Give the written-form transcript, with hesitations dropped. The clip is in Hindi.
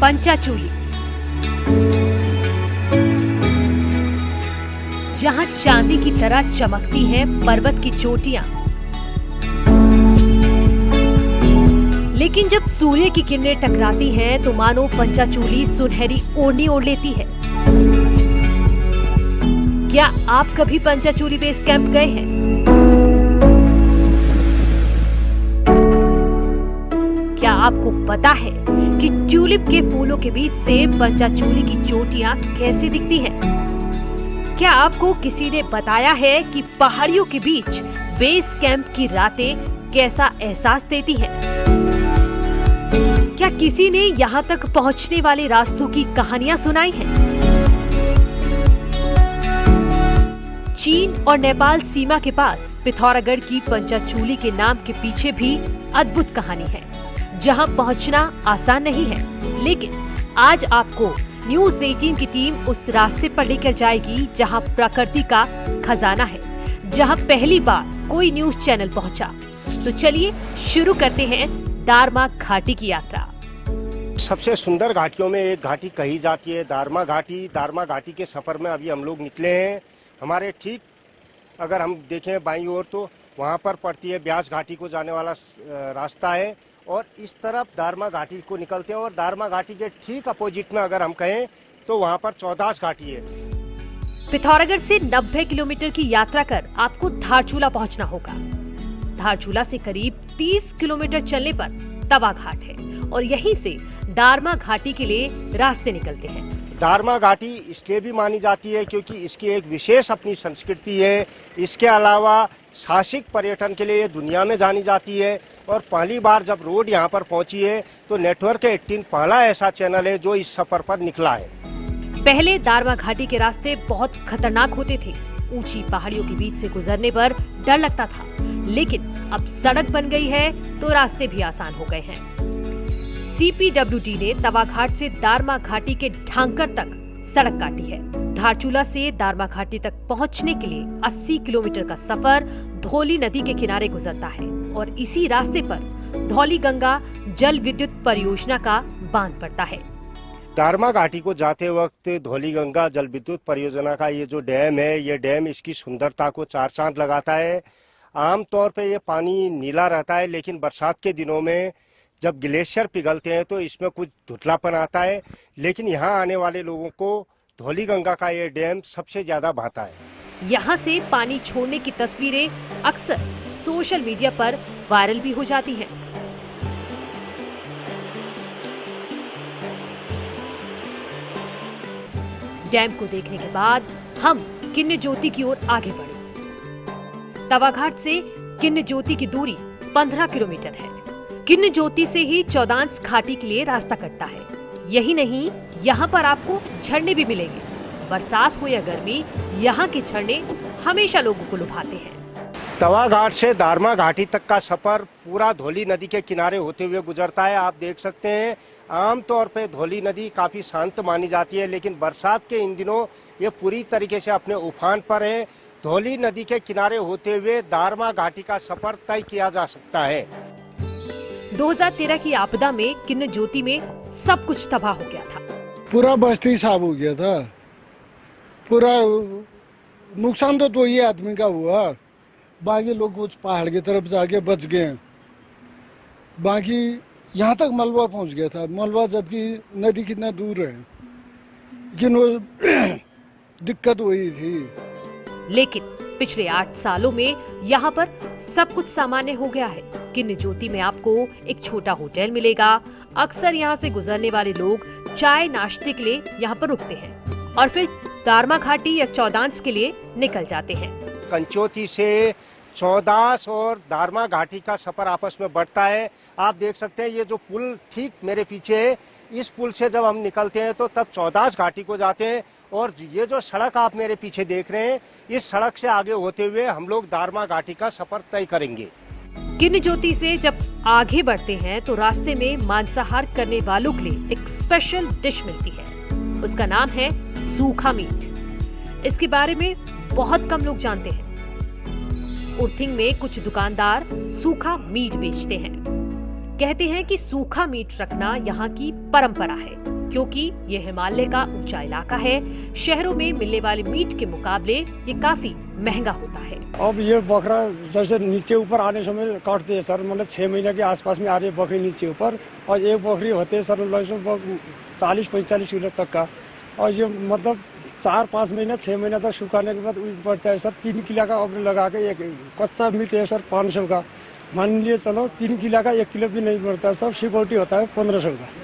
पंचाचूली, जहां चांदी की तरह चमकती हैं पर्वत की चोटियां, लेकिन जब सूर्य की किरणें टकराती हैं तो मानो पंचाचूली सुनहरी ओढ़नी ओढ़ लेती है। क्या आप कभी पंचाचूली बेस कैंप गए हैं? क्या आपको पता है कि ट्यूलिप के फूलों के बीच से पंचाचूली की चोटियां कैसी दिखती हैं? क्या आपको किसी ने बताया है कि पहाड़ियों के बीच बेस कैंप की रातें कैसा एहसास देती हैं? क्या किसी ने यहाँ तक पहुँचने वाले रास्तों की कहानियां सुनाई हैं? चीन और नेपाल सीमा के पास पिथौरागढ़ की पंचाचूली के नाम के पीछे भी अद्भुत कहानी है, जहां पहुंचना आसान नहीं है। लेकिन आज आपको न्यूज 18 की टीम उस रास्ते पर लेकर जाएगी जहां प्रकृति का खजाना है, जहां पहली बार कोई न्यूज चैनल पहुंचा। तो चलिए शुरू करते हैं दारमा घाटी की यात्रा। सबसे सुंदर घाटियों में एक घाटी कही जाती है दारमा घाटी। दारमा घाटी के सफर में अभी हम लोग निकले हैं। हमारे ठीक अगर हम देखें बाईं ओर तो वहाँ पर पड़ती है ब्यास घाटी को जाने वाला रास्ता है, और इस तरफ दारमा घाटी को निकलते हैं। और दारमा घाटी के ठीक अपोजिट में अगर हम कहें तो वहाँ पर चौदास घाटी है। पिथौरागढ़ से 90 किलोमीटर की यात्रा कर आपको धारचूला पहुंचना होगा। धारचूला से करीब 30 किलोमीटर चलने पर तवा घाट है और यहीं से दारमा घाटी के लिए रास्ते निकलते हैं। दारमा घाटी इसलिए भी मानी जाती है क्योंकि इसकी एक विशेष अपनी संस्कृति है। इसके अलावा साहसिक पर्यटन के लिए ये दुनिया में जानी जाती है। और पहली बार जब रोड यहाँ पर पहुंची है तो नेटवर्क 18 पहला ऐसा चैनल है जो इस सफर पर निकला है। पहले दारमा घाटी के रास्ते बहुत खतरनाक होते थे। ऊंची पहाड़ियों के बीच से गुजरने पर डर लगता था, लेकिन अब सड़क बन गई है तो रास्ते भी आसान हो गए हैं। CPWD ने तवा घाट से दारमा घाटी के ढांकर तक सड़क काटी है। धारचूला से दारमा घाटी तक पहुंचने के लिए 80 किलोमीटर का सफर धौली नदी के किनारे गुजरता है और इसी रास्ते पर धौली गंगा जल विद्युत परियोजना का बांध पड़ता है। दारमा घाटी को जाते वक्त धौली गंगा जल विद्युत परियोजना का ये जो डैम है, ये डैम इसकी सुंदरता को चार चांद लगाता है। आमतौर पे ये पानी नीला रहता है, लेकिन बरसात के दिनों में जब ग्लेशियर पिघलते हैं तो इसमें कुछ धुंधलापन आता है। लेकिन यहाँ आने वाले लोगों को धौली गंगा का ये डैम सबसे ज्यादा भाता है। यहाँ से पानी छोड़ने की तस्वीरें अक्सर सोशल मीडिया पर वायरल भी हो जाती हैं। डैम को देखने के बाद हम किन्ने ज्योति की ओर आगे बढ़े। तवा घाट से किन्ने ज्योति की दूरी 15 किलोमीटर है। किन्ने ज्योति से ही चौदांस घाटी के लिए रास्ता कटता है। यही नहीं, यहाँ पर आपको झरने भी मिलेंगे। बरसात हो या गर्मी, यहाँ के झरने हमेशा लोगों को लुभाते हैं। तवा घाट से दारमा घाटी तक का सफर पूरा धौली नदी के किनारे होते हुए गुजरता है। आप देख सकते हैं आमतौर पे धौली नदी काफी शांत मानी जाती है, लेकिन बरसात के इन दिनों ये पूरी तरीके से अपने उफान पर है। धौली नदी के किनारे होते हुए दारमा घाटी का सफर तय किया जा सकता है। 2013 की आपदा में किन्ने ज्योति में सब कुछ तबाह हो गया था। पूरा बस्ती साफ हो गया था। पूरा नुकसान तो 2 ही आदमी का हुआ, बाकी लोग कुछ पहाड़ की तरफ जाके बच गए। बाकी यहाँ तक मलबा पहुँच गया था। मलबा जबकि नदी कितना दूर है, लेकिन वो दिक्कत हुई थी। लेकिन पिछले 8 सालों में यहाँ पर सब कुछ सामान्य हो गया है। किन्ने ज्योति में आपको एक छोटा होटल मिलेगा। अक्सर यहाँ से गुजरने वाले लोग चाय नाश्ते के लिए यहाँ पर रुकते हैं और फिर दारमा घाटी या चौदांस के लिए निकल जाते हैं। कंचोती से चौदास और दारमा घाटी का सफर आपस में बढ़ता है। आप देख सकते हैं ये जो पुल ठीक मेरे पीछे है, इस पुल से जब हम निकलते हैं तो तब चौदास घाटी को जाते हैं। और ये जो सड़क आप मेरे पीछे देख रहे हैं, इस सड़क से आगे होते हुए हम लोग दारमा घाटी का सफर तय करेंगे। किन्ने ज्योति से जब आगे बढ़ते हैं तो रास्ते में मांसाहार करने वालों के लिए एक स्पेशल डिश मिलती है। उसका नाम है सूखा मीट। इसके बारे में बहुत कम लोग जानते हैं। उर्थिंग में कुछ दुकानदार सूखा मीट बेचते हैं। कहते हैं कि सूखा मीट रखना यहाँ की परंपरा है। क्योंकि ये हिमालय का ऊंचा इलाका है। शहरों में मिलने वाले मीट के मुकाबले ये काफी महंगा होता है। अब ये बकरा जैसे नीचे ऊपर आने समय काटते हैं सर, मतलब 6 महीने के आसपास में आ रही है बकरी नीचे ऊपर, और एक बकरी होते हैं सर लगभग 40-45 किलो तक का, और ये मतलब 4-5 महीना 6 महीना तक सुखाने के बाद पड़ता है सर 3 किलो का अब लगा के। एक कच्चा मीट है सर 500 का, मान लीजिए चलो 3 किलो का 1 किलो भी नहीं पड़ता, सब सिक्योरिटी होता है 1500 का।